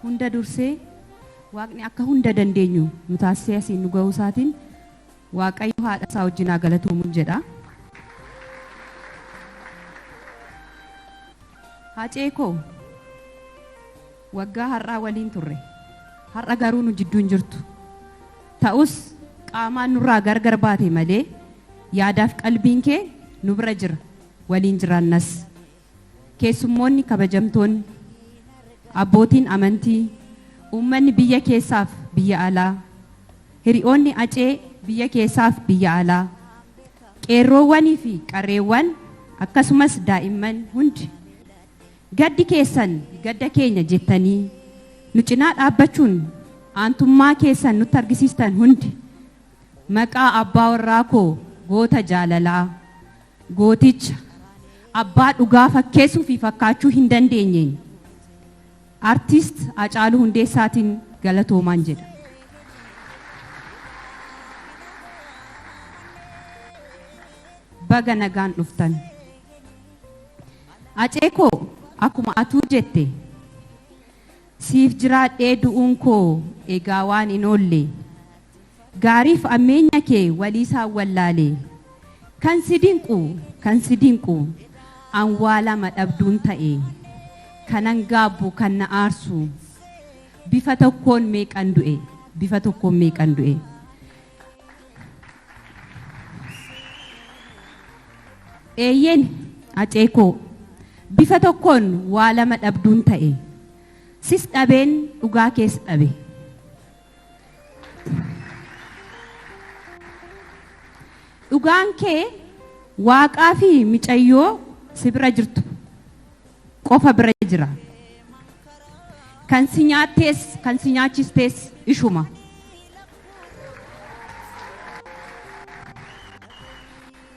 hunda dursee waaqni akka hunda dandeenyu nu taasisee asiin nu ga'uu isaatiin Waaqayyo haadha isaa wajjin haa galatoomu jedha. Haacee koo waggaa har'aa waliin turre. Har'a garuu nu jidduu hin jirtu. Ta'us qaamaan nurraa gargar baate malee yaadaaf qalbiin kee nu bira jira. Waliin jiraannas. Keessummoonni kabajamtoonni, abbootiin amantii, uummanni biyya keessaaf biyya alaa, hiriyoonni Acee biyya keessaaf biyya alaa, qeerroowwanii fi qarreewwan akkasumas daa'imman hundi gaddi keessan gadda keenya jettanii nu cinaa dhaabbachuun aantummaa keessan nutti argisiistan hundi maqaa abbaa warraa koo goota jaalalaa, gooticha abbaa dhugaa fakkeessuu fi fakkaachuu hin dandeenyeen artiist Hacaaluu Hundeessaatiin galatoomaan jedha. Baga nagaan dhuftan. Acee koo akkuma atuu jette siif jiraadhee du'uun koo egaa waan hin oolle gaariif ammeenya kee waliisaan wallaalee kan si dinqu anwaalama dhabduun ta'e kanan gaabbu kan na aarsu bifa tokkoon meeqan du'e. Eeyyen Acee koo bifa tokkoon waa lama dhabduun ta'e sis dhabeen dhugaa kees dhabe. Dhugaan kee waaqaa fi micayyoo si bira jirtu qofa bira jira. Kan si nyaattees kan si nyaachistees ishuma.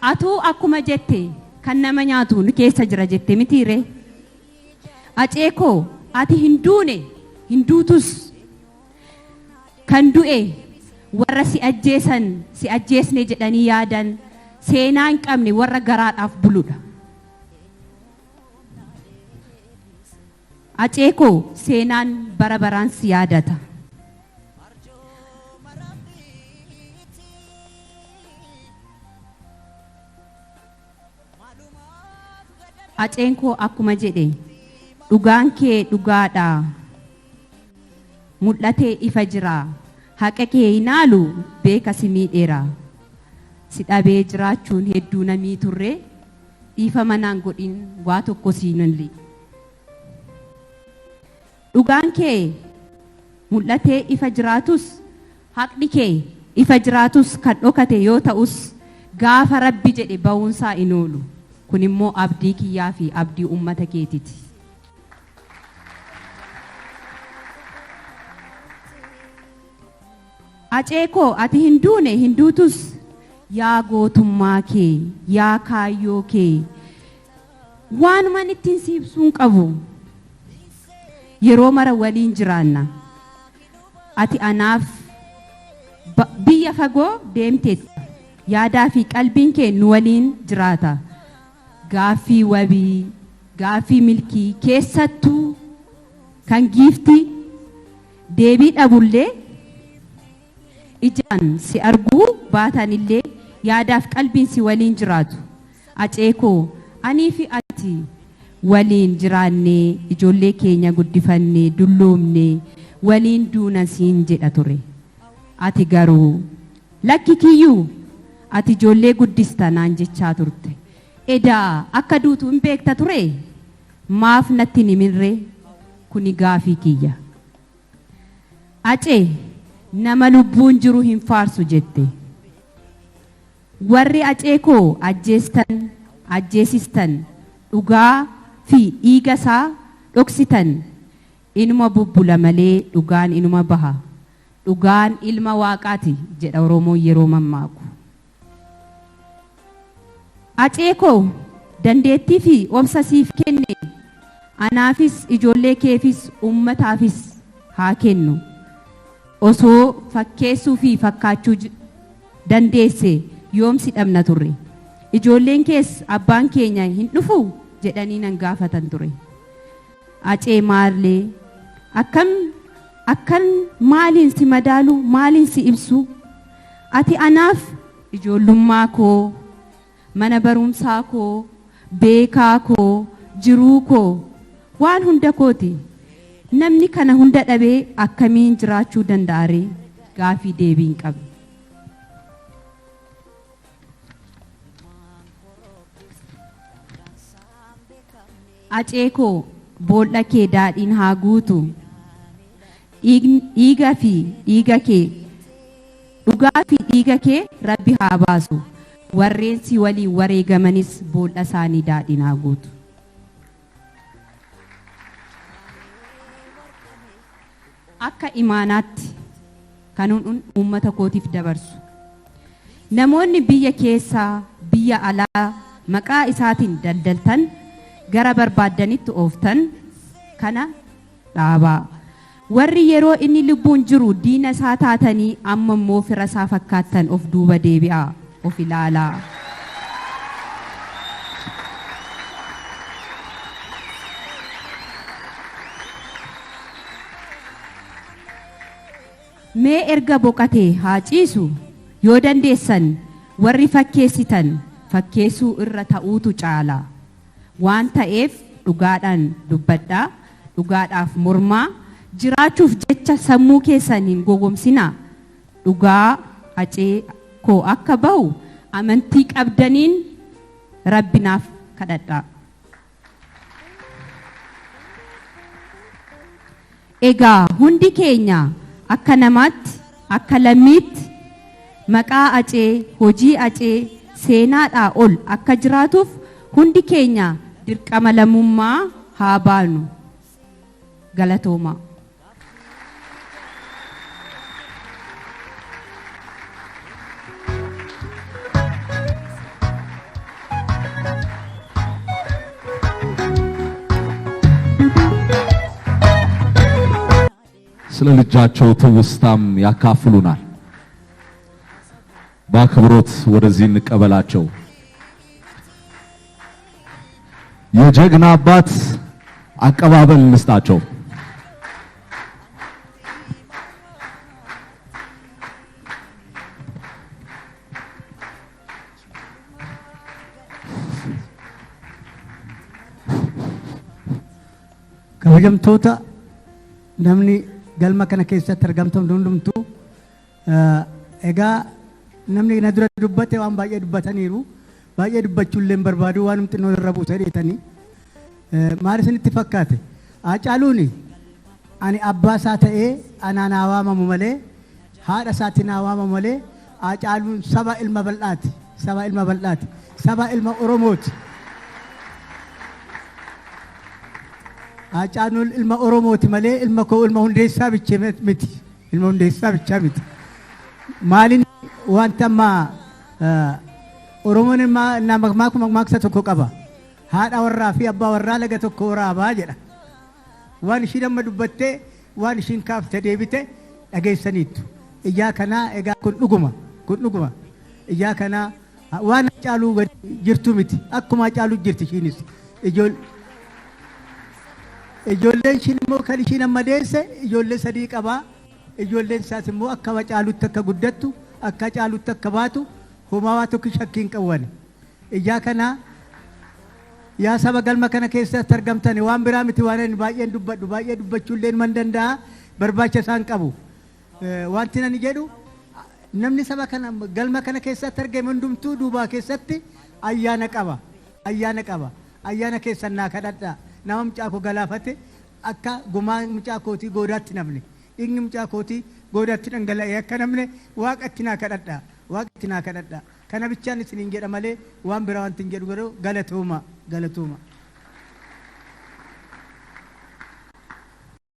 Atuu akkuma jette kan nama nyaatu nu keessa jira jette mitiire. Acee koo ati hin duune hin duutus kan du'e warra si ajjeesne jedhanii yaadan seenaa hin qabne warra garaadhaaf buludha. Acee koo seenaan bara baraan si yaadata. Aceen koo akkuma jedhe dhugaan kee dhugaadha. Mul'atee ifa jira. Haqa kee hinaalu beeka si miidheera. Si dhabee jiraachuun hedduu namii turre dhiifama naan godhin waa tokko siinulli. Dhugaan kee mul'atee ifa jiraatus haqni kee ifa jiraatus kan dhokate yoo ta'us gaafa Rabbi jedhe ba'uunsaa hin oolu. Kun immoo abdii kiyyaa fi abdii uummata keetiiti. Acee koo ati hin duune hin duutus yaa gootummaa kee yaa kaayyoo kee waanumaan ittiin si ibsuun qabu. Yeroo mara waliin jiraanna. Ati anaaf biyya fagoo deemteetta. Yaadaa fi qalbiin kee nu waliin jiraata. Gaaffii wabii, gaaffii milkii keessattuu kan giiftii deebii dhabullee ijaan si arguu baatanillee yaadaaf qalbiin si waliin jiraatu. Acee koo anii fi ati waliin jiraannee ijoollee keenya guddifannee dulloomnee waliin duuna siin jedha ture. Ati garuu lakki kiyyuu ati ijoollee guddista naan jechaa turte. Edaa akka duutu hin beekta ture maaf natti nimirre kuni gaafii kiyya. Acee nama lubbuun jiru hin faarsu jette. Warri Acee koo ajjeesistan dhugaa fi dhiiga isaa dhoksitan inuma bubbula malee dhugaan inuma baha. Dhugaan ilma waaqaati jedha Oromoon yeroo mammaaku. Acee koo dandeettii fi obsa siif kenne anaafis ijoollee keefis uummataafis haa kennu. Osoo fakkeessuu fi fakkaachuu dandeesse yoomsi dhabna turre. Ijoolleen kees abbaan keenya hin dhufu jedhanii nan gaafatan ture. Acee maallee akkan maaliin si madaalu maaliin si ibsu ati anaaf ijoollummaa koo mana barumsaa koo beekaa koo jiruu koo waan hunda kooti namni kana hunda dhabee akkamiin jiraachuu danda'are gaafii deebiin qabu. Acee koo boolla kee daadhiin haa guutu dhiiga fi dhiiga kee dhugaa fi dhiiga kee rabbi haa baasu warreen si waliin wareegamanis boolla isaanii daadhiin haa guutu. Akka imaanaatti kanuun uummata kootiif dabarsu namoonni biyya keessaa biyya alaa maqaa isaatiin daldaltan gara barbaaddanitti ooftan kana dhaabaa warri yeroo inni lubbuun jiru diina isaa taatanii amma immoo fira isaa fakkaattan of duuba deebi'aa of ilaalaa. Mee erga boqatee haa ciisu yoo dandeessan warri fakkeessitan fakkeessuu irra ta'uutu caala waan ta'eef dhugaadhaan dubbadhaa dhugaadhaaf mormaa jiraachuuf jecha sammuu keessan hin gogomsinaa dhugaa acee koo akka bahu amantii qabdaniin rabbinaaf kadhadhaa. Egaa hundi keenya akka namaatti akka lammiitti maqaa acee hojii acee seenaadhaa ol akka jiraatuuf hundi keenya dirqama lammummaa haa baanu. Galatooma. ስለ ልጃቸው ትውስታም ያካፍሉናል። በአክብሮት ወደዚህ እንቀበላቸው። የጀግና አባት አቀባበል እንስጣቸው። kabajamtoota namni galma kana keessatti argamtoonni hundumtuu egaa namni na dura dubbate waan baay'ee dubbataniiru baay'ee dubbachuullee barbaadu waan xinnoo irra buutee dheetanii maal isinitti fakkaate Haacaaluuni ani abbaa isaa ta'ee anaan haa waamamu malee haadha isaatiin haa waamamu malee Haacaaluun saba ilma bal'aati saba ilma Oromooti. Haacaaluun ilma Oromooti malee ilma koo ilma hundeessaa bichee miti ilma hundeessaa bichaa miti. Maalin wanta amma Oromoon maksa tokko qaba haadha warraa fi abbaa warraa laga tokko waraabaa jedha. Waan ishiin amma dubbattee waan ishiin kaaftee deebite dhageessaniittu. Ijaa kanaa egaa kun dhuguma ijaa kanaa waan Haacaaluu jirtu miti akkuma Haacaaluu jirti ishiinis ijoolleen ishiin immoo kan ishiin amma deesse ijoollee sadii qabaa. Ijoolleen isaas immoo akka Haacaaluutti akka guddattu akka Haacaaluutti akka baatu homaa waa tokko shakkiin qaban. Ijaa kanaa yaa saba galma kana keessatti argamtan waan biraa miti waan baay'een dubbadhu baay'ee dubbachuullee man danda'a barbaacha isaan qabu. Wanti nani jedhu namni saba kana galma kana keessatti argame hundumtuu duubaa keessatti ayyaana qaba. Ayyaana keessan naa kadhadhaa nama mucaa koo galaafate akka gumaa mucaa kootii goodaatti namne. Dhiigni mucaa kootii goodaatti dhangala'ee akka namne waaqatti naa kadhadhaa kana bichaan isiniin jedha malee waan biraa wanti hin jedhu garuu galatooma.